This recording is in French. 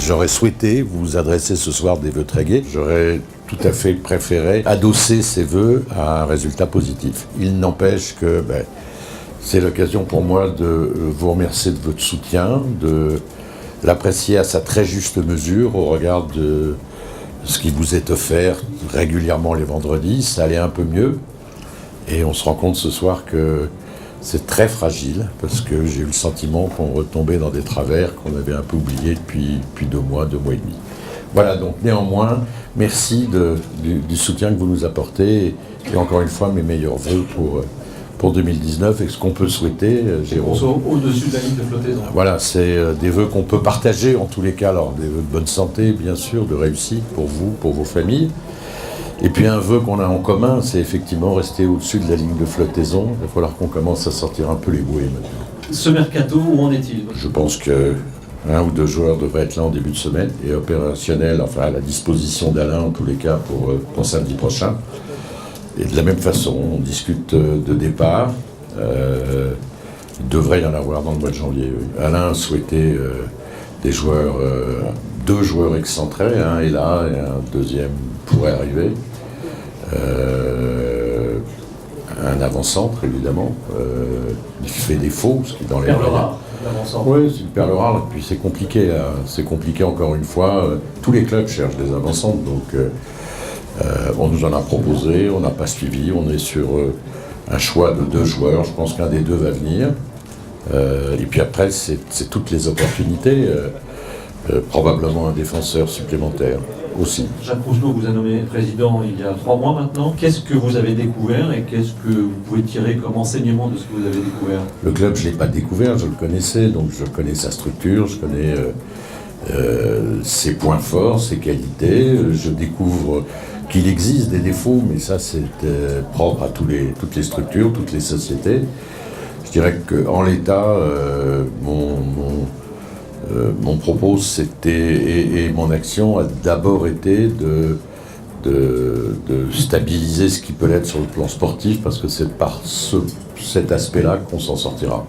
J'aurais souhaité vous adresser ce soir des vœux très gais. J'aurais tout à fait préféré adosser ces vœux à un résultat positif. Il n'empêche que c'est l'occasion pour moi de vous remercier de votre soutien, de l'apprécier à sa très juste mesure au regard de ce qui vous est offert régulièrement les vendredis. Ça allait un peu mieux et on se rend compte ce soir que c'est très fragile parce que j'ai eu le sentiment qu'on retombait dans des travers qu'on avait un peu oubliés depuis 2 mois et demi. Voilà, donc néanmoins, merci du soutien que vous nous apportez et encore une fois mes meilleurs vœux pour 2019 et ce qu'on peut souhaiter, Jérôme. Au-dessus de la ligne de flottaison. Voilà, c'est des vœux qu'on peut partager en tous les cas, alors des vœux de bonne santé bien sûr, de réussite pour vous, pour vos familles. Et puis un vœu qu'on a en commun, c'est effectivement rester au-dessus de la ligne de flottaison. Il va falloir qu'on commence à sortir un peu les bouées maintenant. Ce mercato, où en est-il ? Je pense que 1 ou 2 joueurs devraient être là en début de semaine et opérationnels, enfin à la disposition d'Alain en tous les cas pour samedi prochain. Et de la même façon, on discute de départ. Il devrait y en avoir dans le mois de janvier. Oui. Alain souhaitait des joueurs, 2 joueurs excentrés, un est là et un deuxième pourrait arriver. Un avant-centre évidemment, il fait défaut, ce qui est dans les perle rare, l'avant-centre. Oui, c'est une perle rare, et puis c'est compliqué, hein. C'est compliqué encore une fois. Tous les clubs cherchent des avant-centres, donc on nous en a proposé, on n'a pas suivi, on est sur un choix de 2 joueurs, je pense qu'un des 2 va venir. Et puis après, c'est toutes les opportunités, probablement un défenseur supplémentaire aussi. Jacques Rougenot vous a nommé président il y a 3 mois maintenant. Qu'est-ce que vous avez découvert et qu'est-ce que vous pouvez tirer comme enseignement de ce que vous avez découvert ? Le club, je ne l'ai pas découvert, je le connaissais, donc je connais sa structure, je connais ses points forts, ses qualités. Je découvre qu'il existe des défauts, mais ça c'est propre à toutes les structures, toutes les sociétés. Je dirais qu'en l'état, mon propos c'était, et mon action a d'abord été de stabiliser ce qui peut l'être sur le plan sportif, parce que c'est par cet aspect-là qu'on s'en sortira.